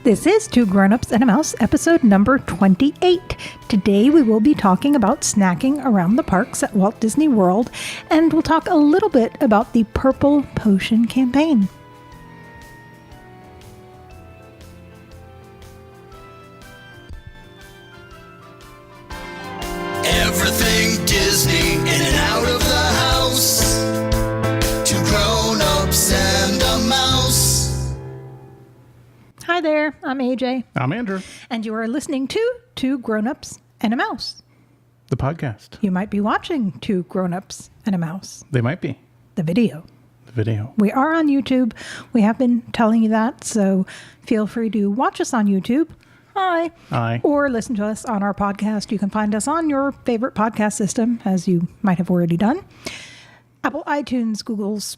This is Two Grown-Ups and a Mouse, episode number 28. Today we will be talking about snacking around the parks at Walt Disney World, and we'll talk a little bit about the Purple Potion campaign. Everything Disney in and out of the house. Two grown-ups and a mouse. Hi there, I'm AJ. I'm Andrew. And you are listening to Two Grown-Ups and a Mouse. The podcast. You might be watching Two Grown-Ups and a Mouse. They might be. The video. The video. We are on YouTube. We have been telling you that, so feel free to watch us on YouTube. Hi. Hi. Or listen to us on our podcast. You can find us on your favorite podcast system, as you might have already done. Apple, iTunes, Google's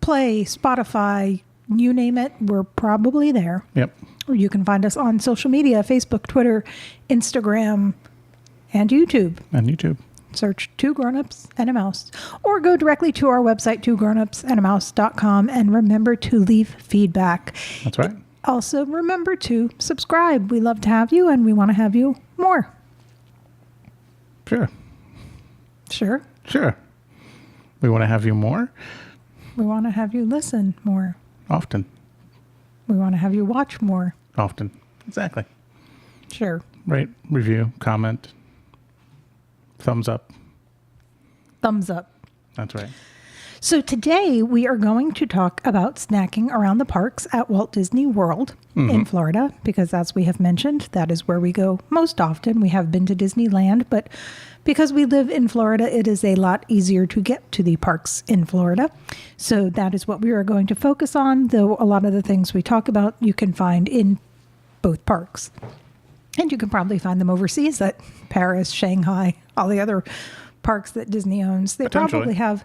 Play, Spotify, you name it, we're probably there. Yep. Or you can find us on social media, Facebook, Twitter, Instagram, and YouTube. And YouTube. Search Two Grown-Ups and a Mouse. Or go directly to our website, twogrownupsandamouse.com, and remember to leave feedback. That's right. Also, remember to subscribe. We love to have you, and we want to have you more. Sure. Sure. Sure. We want to have you more. We want to have you listen more. Often. We want to have you watch more. Often. Exactly. Sure. Rate, review, comment, thumbs up. Thumbs up. That's right. So today we are going to talk about snacking around the parks at Walt Disney World in Florida, because as we have mentioned, that is where we go most often. We have been to Disneyland, but because we live in Florida, it is a lot easier to get to the parks in Florida. So that is what we are going to focus on, though a lot of the things we talk about you can find in both parks. And you can probably find them overseas at Paris, Shanghai, all the other parks that Disney owns. They probably have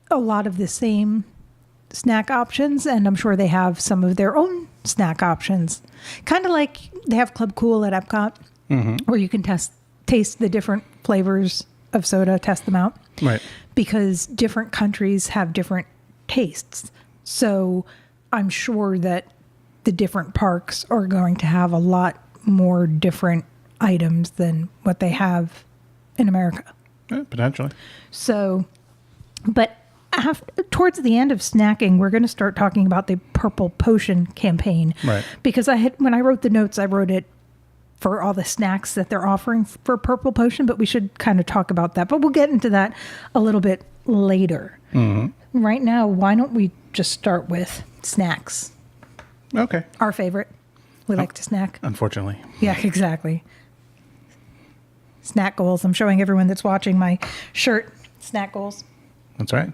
a lot of the same snack options, and I'm sure they have some of their own snack options. Kind of like they have Club Cool at Epcot, where you can taste the different flavors of soda, test them out. Right. Because different countries have different tastes. So I'm sure that the different parks are going to have a lot more different items than what they have in America. Yeah, potentially. So, but towards the end of snacking, we're going to start talking about the Purple Potion campaign. Right. Because when I wrote the notes, I wrote it for all the snacks that they're offering for Purple Potion, but we should kind of talk about that. But we'll get into that a little bit later. Right now, why don't we just start with snacks? Okay. Our favorite. We like to snack. Unfortunately. Yeah, exactly. Snack goals. I'm showing everyone that's watching my shirt. Snack goals. That's right.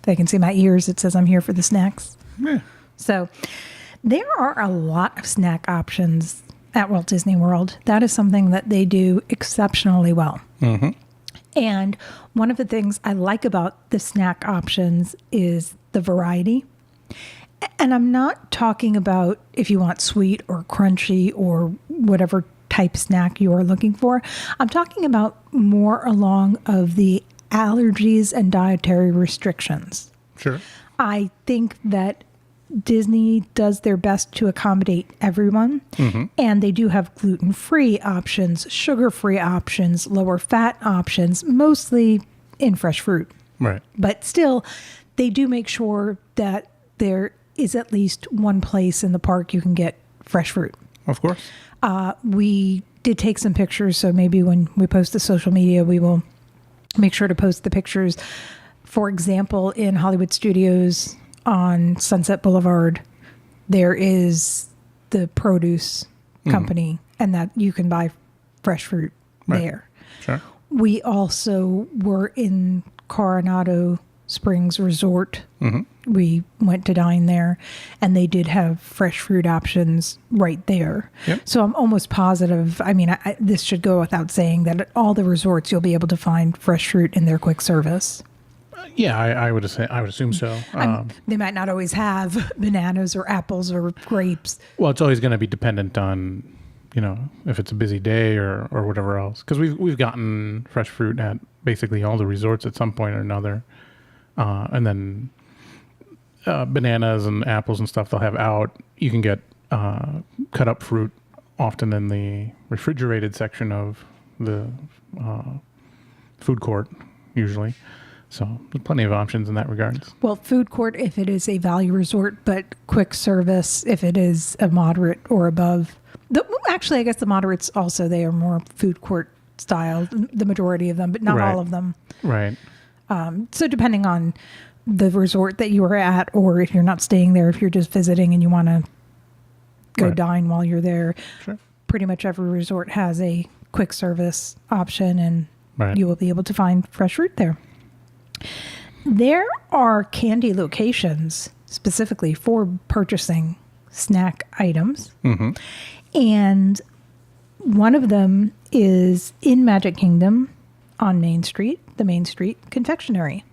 They can see my ears. It says I'm here for the snacks. Yeah. So there are a lot of snack options at Walt Disney World. That is something that they do exceptionally well. And one of the things I like about the snack options is the variety. And I'm not talking about if you want sweet or crunchy or whatever type snack you are looking for. I'm talking about more along of the allergies and dietary restrictions. Sure. I think that Disney does their best to accommodate everyone. And they do have gluten-free options, sugar-free options, lower fat options, mostly in fresh fruit. Right. But still, they do make sure that there is at least one place in the park you can get fresh fruit. Of course. We did take some pictures, so maybe when we post to social media, we will make sure to post the pictures. For example, in Hollywood Studios on Sunset Boulevard, there is the produce company, and that you can buy fresh fruit there. Sure. We also were in Coronado Springs Resort. We went to dine there, and they did have fresh fruit options right there. Yep. So I'm almost positive. I mean, this should go without saying that at all the resorts you'll be able to find fresh fruit in their quick service. Yeah, I would assume so. They might not always have bananas or apples or grapes. Well, it's always going to be dependent on, if it's a busy day or whatever else. Because we've gotten fresh fruit at basically all the resorts at some point or another. And then bananas and apples and stuff they'll have out. You can get cut up fruit often in the refrigerated section of the food court, usually. So there's plenty of options in that regards. Well, food court if it is a value resort, but quick service if it is a moderate or above. Actually, I guess the moderates also, they are more food court style, the majority of them, but not all of them. Right. So depending on the resort that you are at, or if you're not staying there, if you're just visiting and you want to go dine while you're there, Sure. pretty much every resort has a quick service option, and you will be able to find fresh fruit there. There are candy locations specifically for purchasing snack items. Mm-hmm. And one of them is in Magic Kingdom on Main Street, the Main Street Confectionery.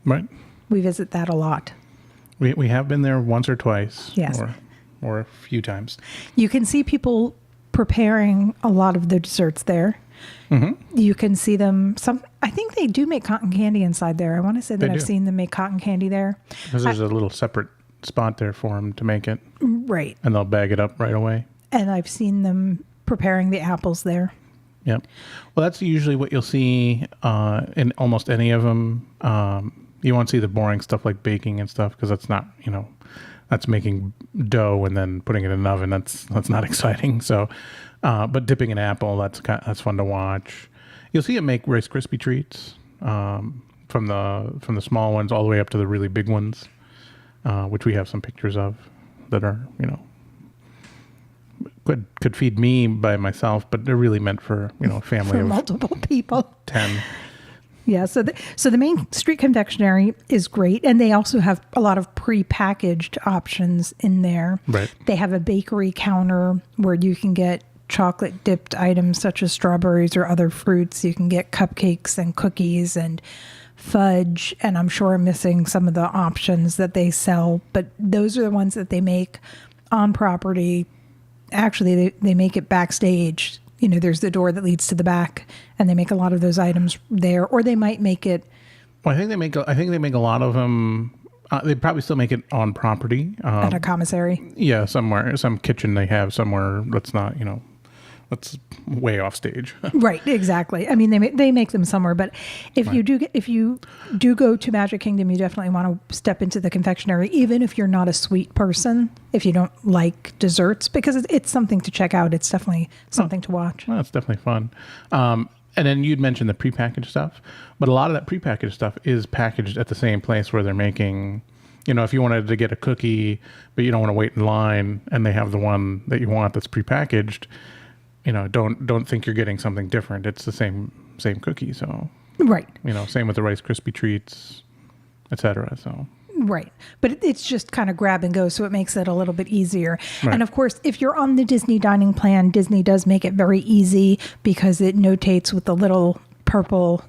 Right. We visit that a lot. We have been there once or twice. Yes. Or a few times. You can see people preparing a lot of the desserts there. Mm-hmm. You can see them. I think they do make cotton candy inside there. I want to say that I've seen them make cotton candy there. Because there's a little separate spot there for them to make it. Right. And they'll bag it up right away. And I've seen them preparing the apples there. Yep. Well, that's usually what you'll see in almost any of them. You won't see the boring stuff like baking and stuff because that's not, that's making dough and then putting it in an oven. That's not exciting. So, but dipping an apple, that's fun to watch. You'll see it make Rice Krispie treats from the small ones all the way up to the really big ones, which we have some pictures of that are could feed me by myself, but they're really meant for a family for of multiple people. 10. Yeah, so the Main Street Confectionery is great, and they also have a lot of pre-packaged options in there. Right. They have a bakery counter where you can get chocolate dipped items such as strawberries or other fruits. You can get cupcakes and cookies and fudge, and I'm sure I'm missing some of the options that they sell, but those are the ones that they make on property. Actually, they make it backstage. There's the door that leads to the back, and they make a lot of those items there, or they might make it. Well, I think they make a lot of them. They probably still make it on property At a commissary. Yeah, somewhere, some kitchen they have somewhere that's not, that's way off stage. Right, exactly. I mean, they make them somewhere, but if you do go to Magic Kingdom, you definitely want to step into the confectionery, even if you're not a sweet person, if you don't like desserts, because it's something to check out. It's definitely something to watch. Well, it's definitely fun. And then you'd mentioned the prepackaged stuff, but a lot of that prepackaged stuff is packaged at the same place where they're making. If you wanted to get a cookie, but you don't want to wait in line, and they have the one that you want that's prepackaged. Don't think you're getting something different. It's the same cookie. So right. Same with the Rice Krispie treats, etc. So right, but it's just kind of grab and go, so it makes it a little bit easier. Right. And of course, if you're on the Disney dining plan, Disney does make it very easy because it notates with the little purple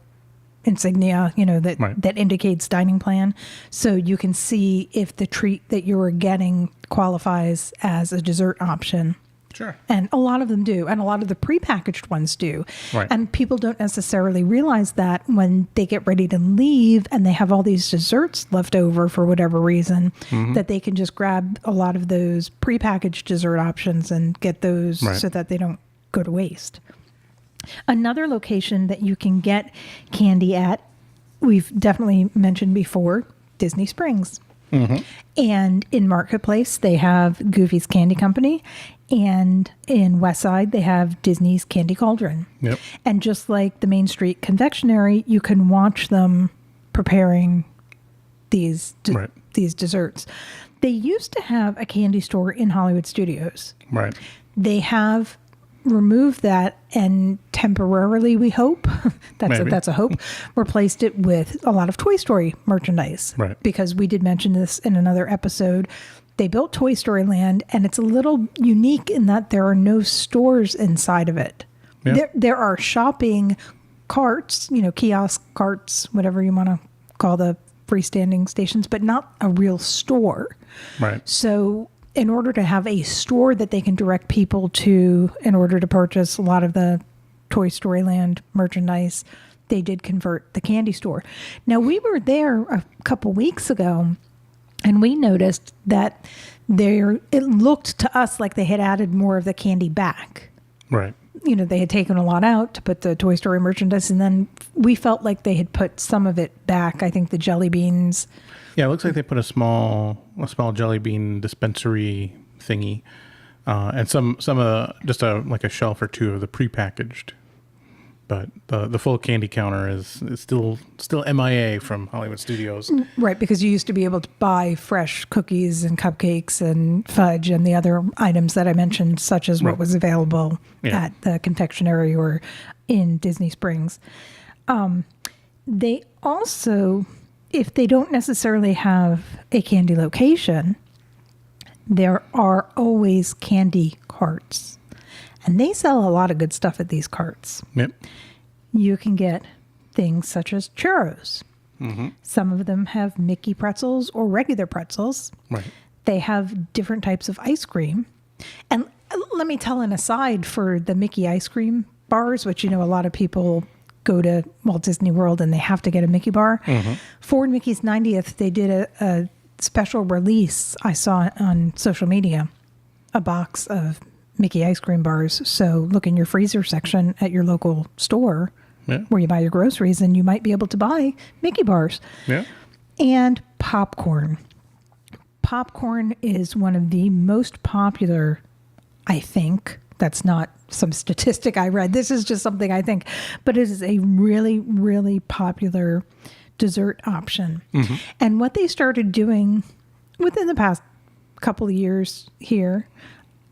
insignia, that indicates dining plan. So you can see if the treat that you're getting qualifies as a dessert option. Sure. And a lot of them do. And a lot of the prepackaged ones do. Right. And people don't necessarily realize that when they get ready to leave and they have all these desserts left over for whatever reason, that they can just grab a lot of those prepackaged dessert options and get those so that they don't go to waste. Another location that you can get candy at, we've definitely mentioned before, Disney Springs. Mm-hmm. And in Marketplace, they have Goofy's Candy Company. And in Westside, they have Disney's Candy Cauldron. Yep. And just like the Main Street Confectionery, you can watch them preparing these desserts. They used to have a candy store in Hollywood Studios. Right. They have removed that and temporarily, we hope, that's a hope, replaced it with a lot of Toy Story merchandise. Right. Because we did mention this in another episode. They built Toy Story Land, and it's a little unique in that there are no stores inside of it. Yeah. There are shopping carts, kiosk carts, whatever you want to call the freestanding stations, but not a real store. Right. So in order to have a store that they can direct people to in order to purchase a lot of the Toy Story Land merchandise, they did convert the candy store. Now, we were there a couple weeks ago, And we noticed that it looked to us like they had added more of the candy back. Right. They had taken a lot out to put the Toy Story merchandise, and then we felt like they had put some of it back. I think the jelly beans. Yeah, it looks like they put a small jelly bean dispensary thingy, and some just like a shelf or two of the prepackaged. But the full candy counter is still MIA from Hollywood Studios. Right, because you used to be able to buy fresh cookies and cupcakes and fudge and the other items that I mentioned, such as what was available at the Confectionery or in Disney Springs. They also, if they don't necessarily have a candy location, there are always candy carts. And they sell a lot of good stuff at these carts. Yep. You can get things such as churros. Mm-hmm. Some of them have Mickey pretzels or regular pretzels. Right. They have different types of ice cream. And let me tell an aside for the Mickey ice cream bars, which, a lot of people go to Walt Disney World and they have to get a Mickey bar. Mm-hmm. For Mickey's 90th, they did a special release. I saw on social media, a box of Mickey ice cream bars. So look in your freezer section at your local store where you buy your groceries, and you might be able to buy Mickey bars. Yeah. And popcorn. Popcorn is one of the most popular, I think. That's not some statistic I read. This is just something I think. But it is a really, really popular dessert option. Mm-hmm. And what they started doing within the past couple of years here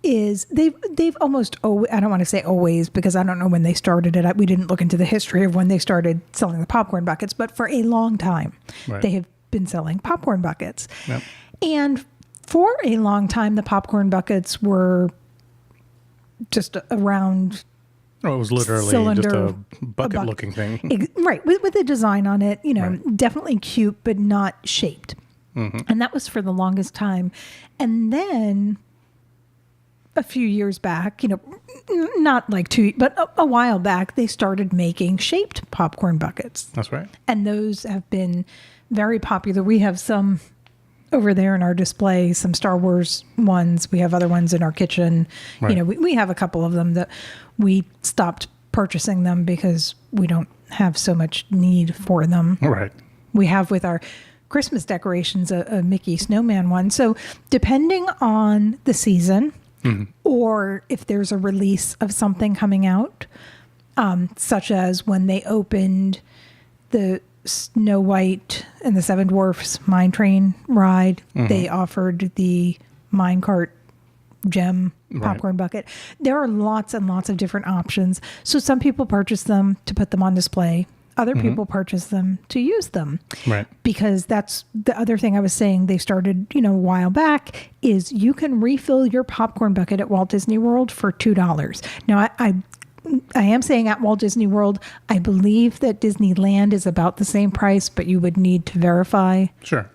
is they've almost, I don't want to say always, because I don't know when they started it. We didn't look into the history of when they started selling the popcorn buckets, but for a long time, they have been selling popcorn buckets. Yep. And for a long time, the popcorn buckets were just a round it was literally cylinder, just a bucket-looking thing. Right, with a design on it, definitely cute, but not shaped. Mm-hmm. And that was for the longest time. And then a few years back, not like but a while back, they started making shaped popcorn buckets. That's right. And those have been very popular. We have some over there in our display, some Star Wars ones. We have other ones in our kitchen. Right. We have a couple of them that we stopped purchasing them because we don't have so much need for them. Right. We have with our Christmas decorations a Mickey snowman one. So depending on the season, mm-hmm. or if there's a release of something coming out, such as when they opened the Snow White and the Seven Dwarfs Mine Train ride, mm-hmm. they offered the Minecart gem popcorn bucket. There are lots and lots of different options. So some people purchase them to put them on display. Other mm-hmm. people purchase them to use them. Right. Because that's the other thing I was saying they started, a while back, is you can refill your popcorn bucket at Walt Disney World for $2. Now, I am saying at Walt Disney World, I believe that Disneyland is about the same price, but you would need to verify. Sure.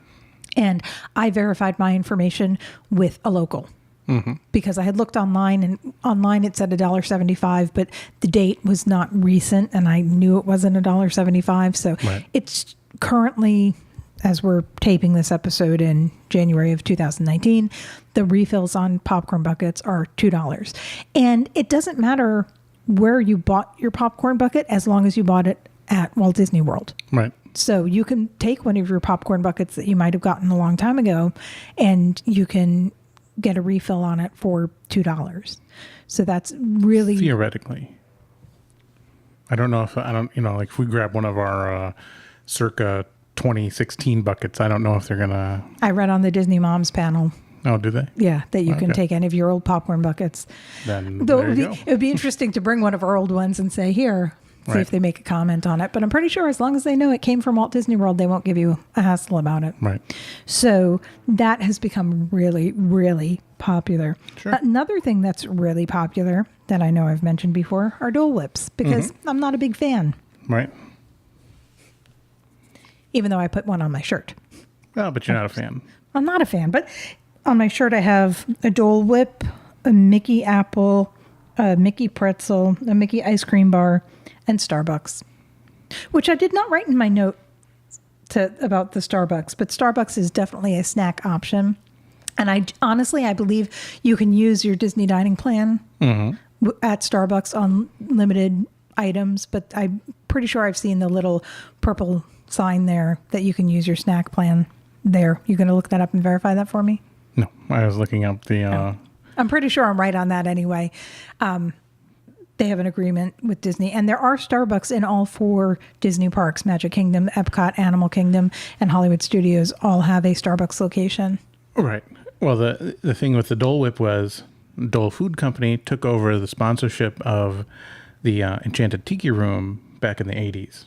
And I verified my information with a local. Mm-hmm. Because I had looked online, and online it said $1.75, but the date was not recent, and I knew it wasn't $1.75. So it's currently, as we're taping this episode in January of 2019, the refills on popcorn buckets are $2. And it doesn't matter where you bought your popcorn bucket as long as you bought it at Walt Disney World. Right. So you can take one of your popcorn buckets that you might have gotten a long time ago, and you can get a refill on it for $2. So that's really theoretically. I don't know if like if we grab one of our circa 2016 buckets, I don't know if they're gonna. I read on the Disney Moms panel. Oh, do they? Yeah, that you can take any of your old popcorn buckets. Then though there you go. It would be interesting to bring one of our old ones and say, here, see if they make a comment on it. But I'm pretty sure as long as they know it came from Walt Disney World, they won't give you a hassle about it. Right. So that has become really, really popular. Sure. Another thing that's really popular that I know I've mentioned before are Dole Whips, because mm-hmm. I'm not a big fan. Right. Even though I put one on my shirt. Well, but you're not a fan. I'm not a fan, but on my shirt I have a Dole Whip, a Mickey apple, a Mickey pretzel, a Mickey ice cream bar, and Starbucks, which I did not write in my note about the Starbucks, but Starbucks is definitely a snack option. And I believe you can use your Disney dining plan at Starbucks on limited items, but I'm pretty sure I've seen the little purple sign there that you can use your snack plan there. You going to look that up and verify that for me? No, I was looking up the... I'm pretty sure I'm right on that anyway. They have an agreement with Disney, and there are Starbucks in all 4 Disney parks: Magic Kingdom, Epcot, Animal Kingdom, and Hollywood Studios all have a Starbucks location. Right. Well, the thing with the Dole Whip was Dole Food Company took over the sponsorship of the Enchanted Tiki Room back in the 80s.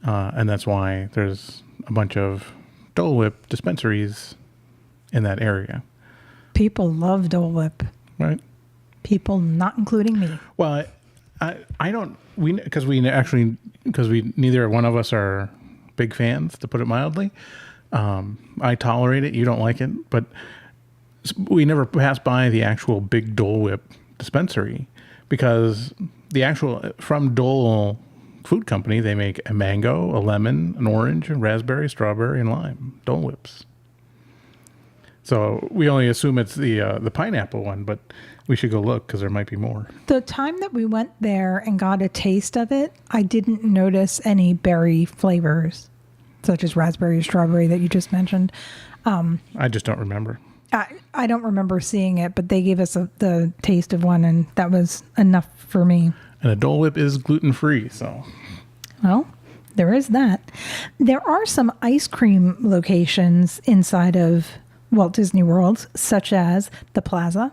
And that's why there's a bunch of Dole Whip dispensaries in that area. People love Dole Whip. Right. People, not including me. Well, I don't, because neither one of us are big fans, to put it mildly. I tolerate it. You don't like it, but we never passed by the actual big Dole Whip dispensary, because from Dole Food Company, they make a mango, a lemon, an orange, a raspberry, strawberry, and lime Dole Whips. So we only assume it's the pineapple one, but we should go look, because there might be more. The time that we went there and got a taste of it, I didn't notice any berry flavors, such as raspberry or strawberry that you just mentioned. I just don't remember. I don't remember seeing it, but they gave us the taste of one, and that was enough for me. And a Dole Whip is gluten-free, so... Well, there is that. There are some ice cream locations inside of Walt Disney World, such as the Plaza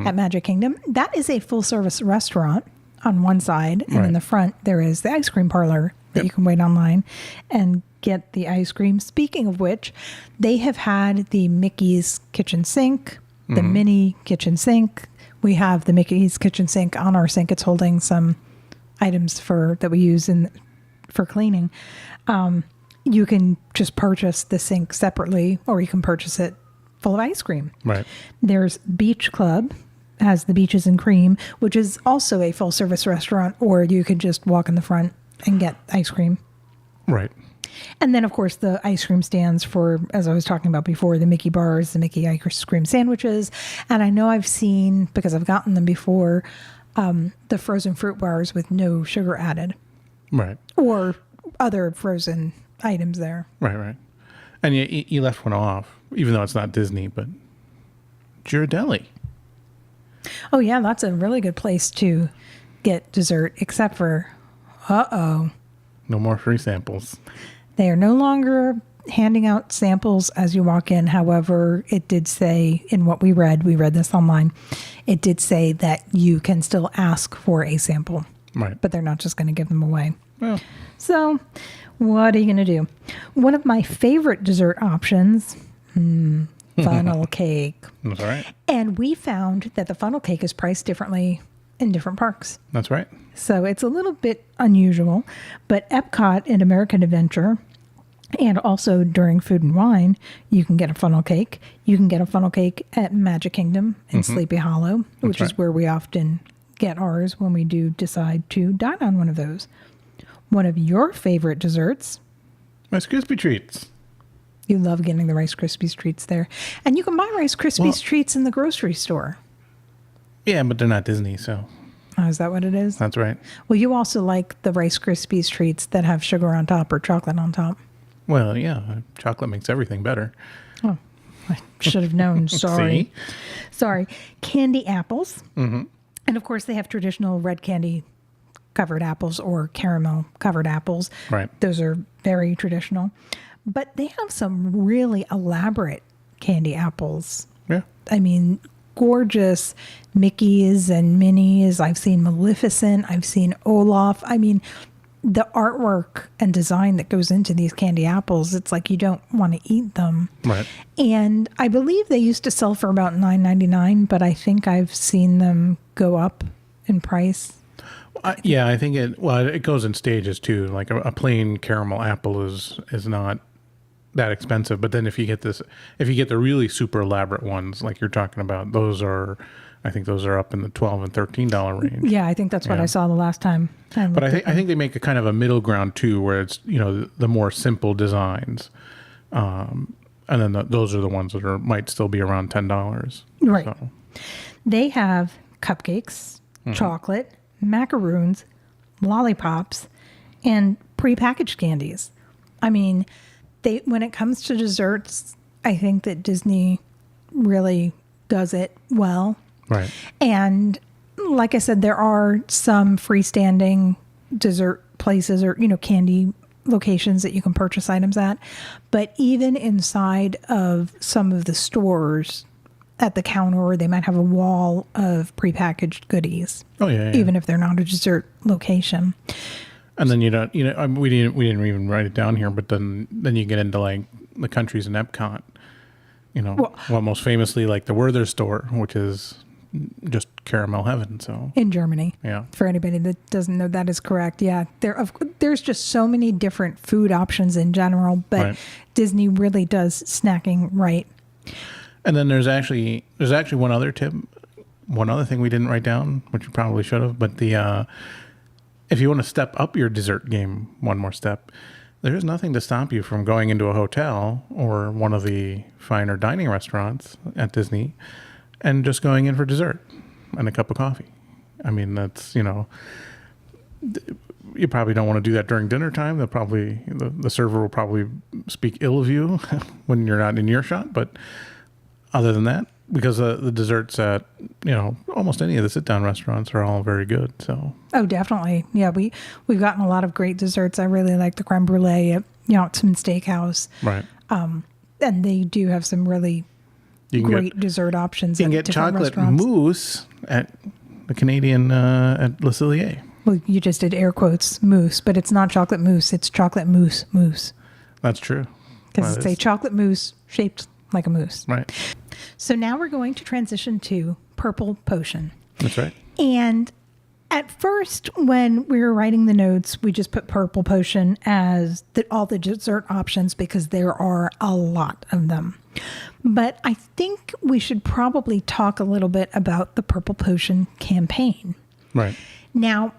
at Magic Kingdom. That is a full-service restaurant on one side, and in the front there is the ice cream parlor that you can wait online and get the ice cream. Speaking of which, they have had the Mickey's kitchen sink, the mini kitchen sink. We have the Mickey's kitchen sink on our sink. It's holding some items that we use for cleaning. You can just purchase the sink separately, or you can purchase it full of ice cream. Right. There's Beach Club, has the Beaches and Cream, which is also a full service restaurant, or you could just walk in the front and get ice cream. Right. And then, of course, the ice cream stands for, as I was talking about before, the Mickey bars, the Mickey ice cream sandwiches. And I know I've seen, because I've gotten them before, the frozen fruit bars with no sugar added. Right. Or other frozen items there. Right. And you left one off, even though it's not Disney, but Ghirardelli. Oh, yeah, that's a really good place to get dessert, except for, no more free samples. They are no longer handing out samples as you walk in. However, it did say in what we read this online, it did say that you can still ask for a sample. Right. But they're not just going to give them away. Well. So what are you going to do? One of my favorite dessert options, funnel cake. That's right. And we found that the funnel cake is priced differently in different parks. That's right. So it's a little bit unusual, but Epcot and American Adventure, and also during Food and Wine, you can get a funnel cake. You can get a funnel cake at Magic Kingdom in Sleepy Hollow, which is where we often get ours when we do decide to dine on one of those. One of your favorite desserts. Rice Krispie treats. You love getting the Rice Krispies treats there. And you can buy Rice Krispies treats in the grocery store. Yeah, but they're not Disney, so... Oh, is that what it is? That's right. Well, you also like the Rice Krispies treats that have sugar on top or chocolate on top. Well, yeah. Chocolate makes everything better. Oh, I should have known. Sorry. See? Sorry. Candy apples. And, of course, they have traditional red candy covered apples or caramel covered apples. Right. Those are very traditional. But they have some really elaborate candy apples. Yeah. I mean, gorgeous Mickeys and Minnies. I've seen Maleficent. I've seen Olaf. I mean, the artwork and design that goes into these candy apples, it's like you don't want to eat them. Right. And I believe they used to sell for about $9.99, but I think I've seen them go up in price. Yeah, I think it goes in stages too. Like a plain caramel apple is not that expensive, but then if you get the really super elaborate ones like you're talking about, those are I think those are up in the $12 and $13 range. Yeah, I think that's what Yeah. I saw the last time. But I think they make a kind of a middle ground too, where it's the more simple designs, and then those are the ones that might still be around $10. Right. So, They have cupcakes, chocolate, macaroons, lollipops, and prepackaged candies. I mean, when it comes to desserts, I think that Disney really does it well. right. And like I said, there are some freestanding dessert places or, candy locations that you can purchase items at. But even inside of some of the stores at the counter, they might have a wall of prepackaged goodies. Oh yeah. Even if they're not a dessert location. And then we didn't even write it down here, but then you get into like the countries in Epcot. Well, most famously like the Werther store, which is just caramel heaven. So In Germany. yeah, For anybody that doesn't know, that is correct. Yeah, there's just so many different food options in general, but Right. Disney really does snacking right. and then there's actually one other tip, one other thing we didn't write down, which we probably should have. But if you want to step up your dessert game one more step, there's nothing to stop you from going into a hotel or one of the finer dining restaurants at Disney and just going in for dessert and a cup of coffee. I mean, that's, you probably don't want to do that during dinner time. The server will probably speak ill of you when you're not in earshot. But other than that, because the desserts at, almost any of the sit-down restaurants are all very good. So Oh, definitely. Yeah, we've gotten a lot of great desserts. I really like the creme brulee at Yachtsman Steakhouse. right. And they do have some really You can great dessert options You can at get different chocolate restaurants. mousse at the Canadian at Le Cellier. Well, you just did air quotes, mousse, but it's not chocolate mousse. It's chocolate mousse. That's true. Because That it's a is- chocolate mousse shaped like a mousse. Right. So now we're going to transition to Purple Potion. That's right. And at first, when we were writing the notes, we just put Purple Potion as all the dessert options because there are a lot of them. But I think we should probably talk a little bit about the Purple Potion campaign. Right. Now,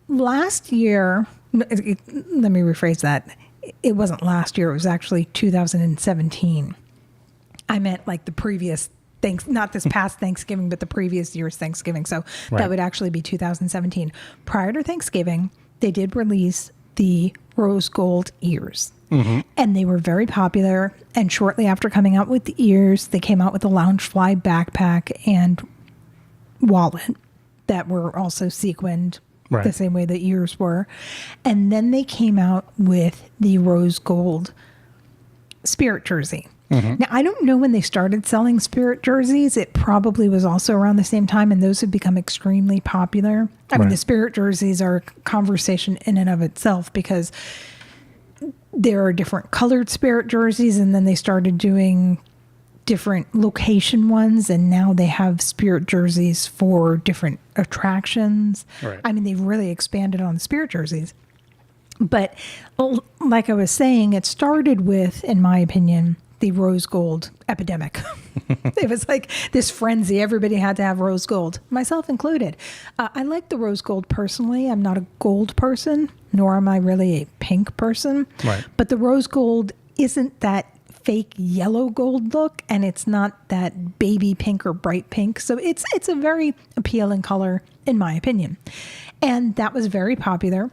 last year, let me rephrase that. It wasn't last year. It was actually 2017. I meant like the previous not this past Thanksgiving, but the previous year's Thanksgiving. So Right. that would actually be 2017. Prior to Thanksgiving, they did release the rose gold ears. Mm-hmm. And they were very popular. And shortly after coming out with the ears, they came out with the Loungefly backpack and wallet that were also sequined Right. the same way the ears were. And then they came out with the rose gold spirit jersey. Mm-hmm. Now, I don't know when they started selling spirit jerseys. It probably was also around the same time, and those have become extremely popular. I mean, Right. the spirit jerseys are a conversation in and of itself because there are different colored spirit jerseys, and then they started doing different location ones, and now they have spirit jerseys for different attractions. Right. I mean, they've really expanded on the spirit jerseys. But like I was saying, it started with, in my opinion, the rose gold epidemic. It was like this frenzy. Everybody had to have rose gold, myself included. I like the rose gold personally. I'm not a gold person, nor am I really a pink person. Right. But the rose gold isn't that fake yellow gold look, and it's not that baby pink or bright pink. So it's a very appealing color, in my opinion. And that was very popular.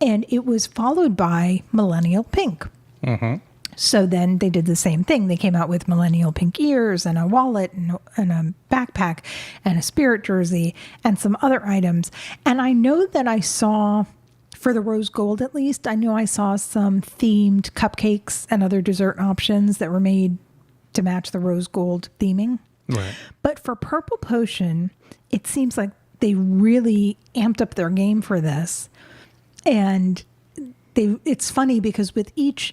And it was followed by millennial pink. Mm-hmm. So then they did the same thing. They came out with millennial pink ears and a wallet and a backpack and a spirit jersey and some other items. And I know that I saw, for the rose gold at least, I know I saw some themed cupcakes and other dessert options that were made to match the rose gold theming. Right. But for Purple Potion, it seems like they really amped up their game for this. And it's funny because with each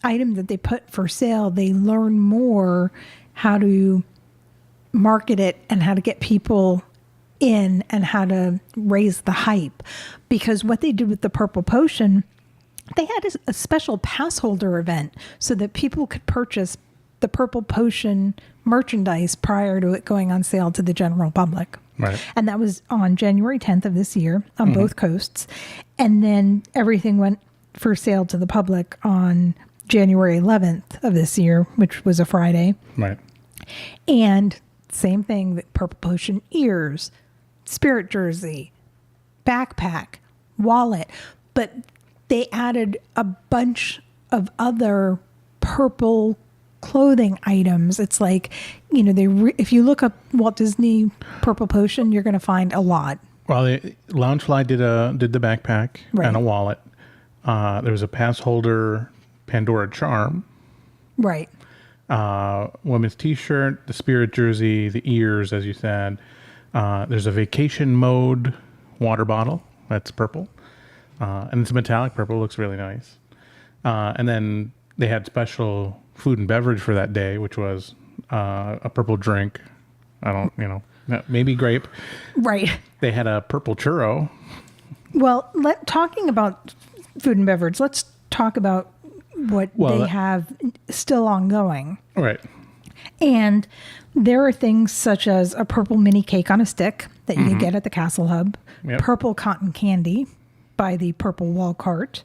item that they put for sale, they learn more how to market it and how to get people in and how to raise the hype. Because what they did with the Purple Potion, they had a special pass holder event so that people could purchase the Purple Potion merchandise prior to it going on sale to the general public. Right. And that was on January 10th of this year on both coasts. And then everything went for sale to the public on January 11th of this year, which was a Friday. Right. And same thing, the Purple Potion ears, spirit jersey, backpack, wallet. But they added a bunch of other purple clothing items. It's like, you know, if you look up Walt Disney Purple Potion, you're going to find a lot. Well, Loungefly did the backpack Right. and a wallet. There was a pass holder Pandora charm. Right. Women's t-shirt, the spirit jersey, the ears, as you said. There's a vacation mode water bottle. That's purple. And it's a metallic purple. Looks really nice. And then they had special food and beverage for that day, which was a purple drink. Maybe grape. Right. They had a purple churro. Well, talking about food and beverage, let's talk about what they have still ongoing. Right. And there are things such as a purple mini cake on a stick that you can get at the Castle Hub, Yep. purple cotton candy by the Purple Wall Cart.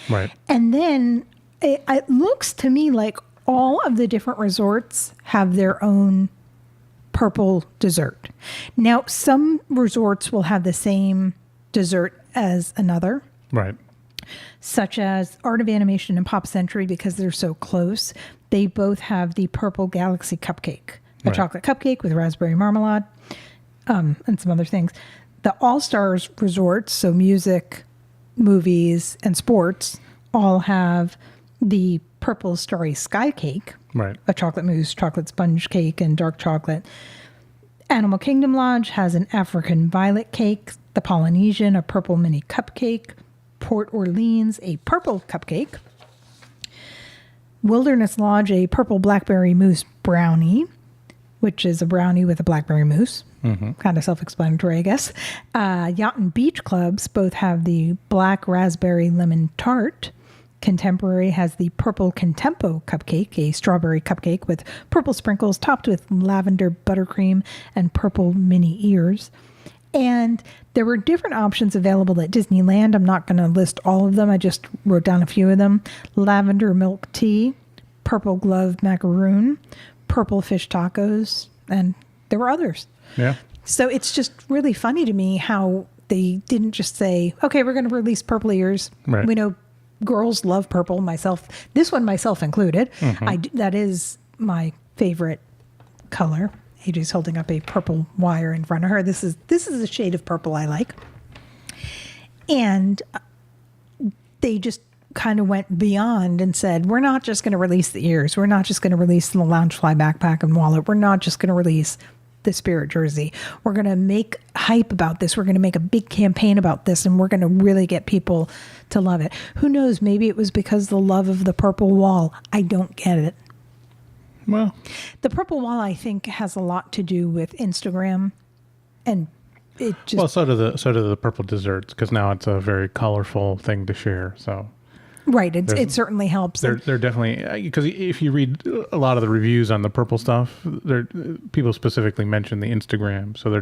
Right. And then it looks to me like all of the different resorts have their own purple dessert. Now, some resorts will have the same dessert as another. Right. Such as Art of Animation and Pop Century, because they're so close. They both have the Purple Galaxy Cupcake, a Right. chocolate cupcake with raspberry marmalade, and some other things. The All-Stars resorts, so music, movies, and sports, all have the Purple Starry Sky Cake, Right. a chocolate mousse, chocolate sponge cake, and dark chocolate. Animal Kingdom Lodge has an African violet cake, the Polynesian, a purple mini cupcake, Port Orleans, a purple cupcake, Wilderness Lodge, a purple blackberry mousse brownie, which is a brownie with a blackberry mousse. Kind of self-explanatory, I guess. Yacht and Beach Clubs both have the black raspberry lemon tart. Contemporary has the purple Contempo cupcake, a strawberry cupcake with purple sprinkles topped with lavender buttercream and purple mini ears. And there were different options available at Disneyland. I'm not going to list all of them. I just wrote down a few of them. Lavender milk tea, purple glove macaroon, purple fish tacos, and there were others. Yeah. So it's just really funny to me how they didn't just say, okay, we're going to release purple ears. Right. We know girls love purple, myself included. That is my favorite color. AJ's holding up a purple wire in front of her. This is a shade of purple I like. And they just kind of went beyond and said, we're not just going to release the ears. We're not just going to release the Loungefly backpack and wallet. We're not just going to release the spirit jersey. We're going to make hype about this. We're going to make a big campaign about this, and we're going to really get people to love it. Who knows? Maybe it was because the love of the purple wall. I don't get it. Well, The purple wall, I think, has a lot to do with Instagram, and it just well, so do the purple desserts, because now it's a very colorful thing to share. So right. It certainly helps. they're definitely, because if you read a lot of the reviews on the purple stuff, people specifically mention the Instagram. So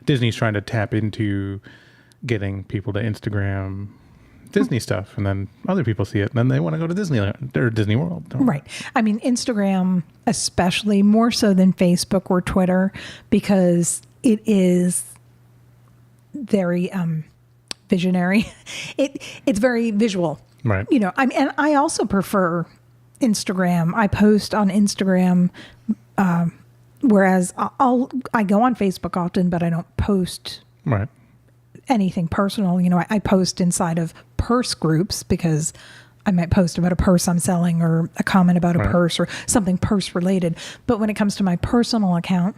Disney's trying to tap into getting people to Instagram Disney stuff, and then other people see it, and then they want to go to Disneyland or Disney World. Right. I mean, Instagram, especially more so than Facebook or Twitter, because it is very visionary. It's very visual. Right. You know, and I also prefer Instagram. I post on Instagram, whereas I go on Facebook often, but I don't post Right. anything personal. You know, I post inside of purse groups because I might post about a purse I'm selling or a comment about a Right. purse or something purse related. But when it comes to my personal account,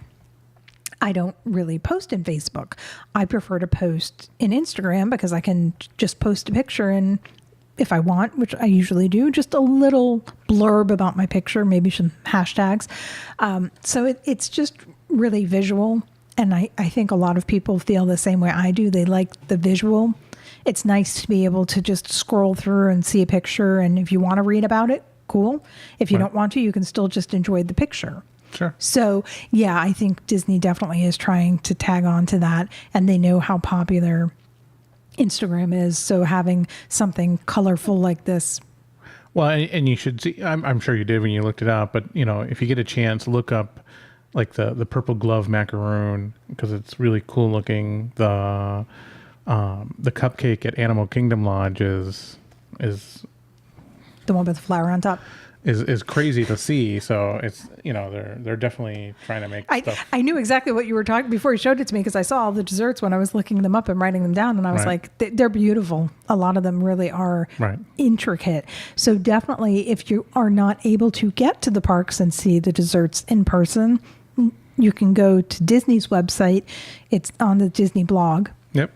I don't really post in Facebook. I prefer to post in Instagram because I can just post a picture and if I want, which I usually do, just a little blurb about my picture, maybe some hashtags. So it's just really visual. And I think a lot of people feel the same way I do. They like the visual. It's nice to be able to just scroll through and see a picture. And if you want to read about it, cool. If you Right. don't want to, you can still just enjoy the picture. Sure. So, yeah, I think Disney definitely is trying to tag on to that, and they know how popular Instagram is. So having something colorful like this. Well, and you should see, I'm sure you did when you looked it up, but if you get a chance, look up like the purple glove macaroon, because it's really cool looking. The cupcake at Animal Kingdom Lodge is The one with the flower on top. is crazy to see. So it's they're definitely trying to make stuff. I knew exactly what you were talking before you showed it to me, because I saw all the desserts when I was looking them up and writing them down, and I was Right. like, they're beautiful. A lot of them really are Right. intricate. So definitely, if you are not able to get to the parks and see the desserts in person, you can go to Disney's website. It's on the Disney blog, Yep.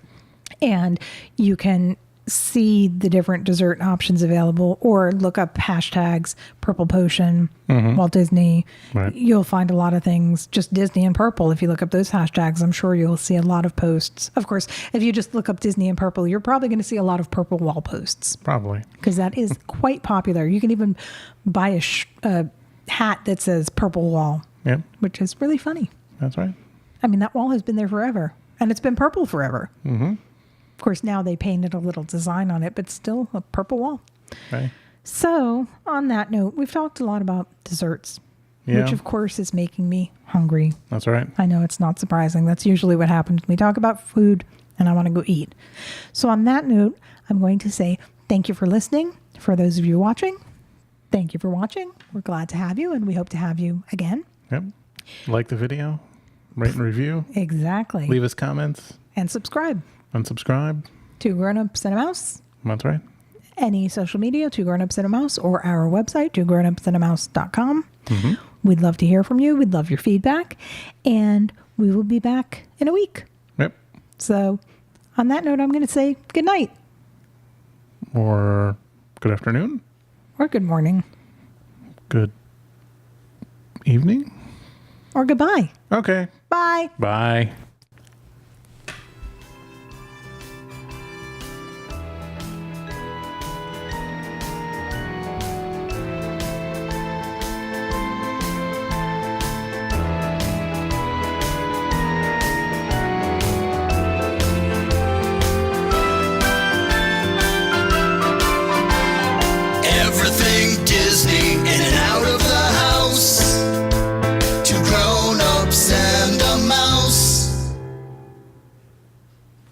and you can see the different dessert options available, or look up hashtags Purple Potion, Walt Disney. Right. You'll find a lot of things, just Disney and purple. If you look up those hashtags, I'm sure you'll see a lot of posts. Of course, if you just look up Disney and purple, you're probably going to see a lot of purple wall posts, Probably. because that is quite popular. You can even buy a hat that says purple wall, Yep. which is really funny. That's right. I mean, that wall has been there forever, and it's been purple forever. Mm-hmm. Of course, now they painted a little design on it, but still a purple wall. Right. So, on that note, we've talked a lot about desserts, Yeah. which of course is making me hungry. That's right. I know it's not surprising. That's usually what happens when we talk about food, and I want to go eat. So, on that note, I'm going to say thank you for listening. For those of you watching, thank you for watching. We're glad to have you, and we hope to have you again. Yep. Like the video, rate and review, Exactly. leave us comments, And subscribe. unsubscribe. Two Grown-Ups and a Mouse. That's right. Any social media, Two Grown-Ups and a Mouse, or our website, twogrownupsandamouse.com. We'd love to hear from you. We'd love your feedback. And we will be back in a week. Yep. So on that note, I'm going to say good night Or good afternoon, or good morning good evening. or goodbye. Okay. Bye. Bye. Everything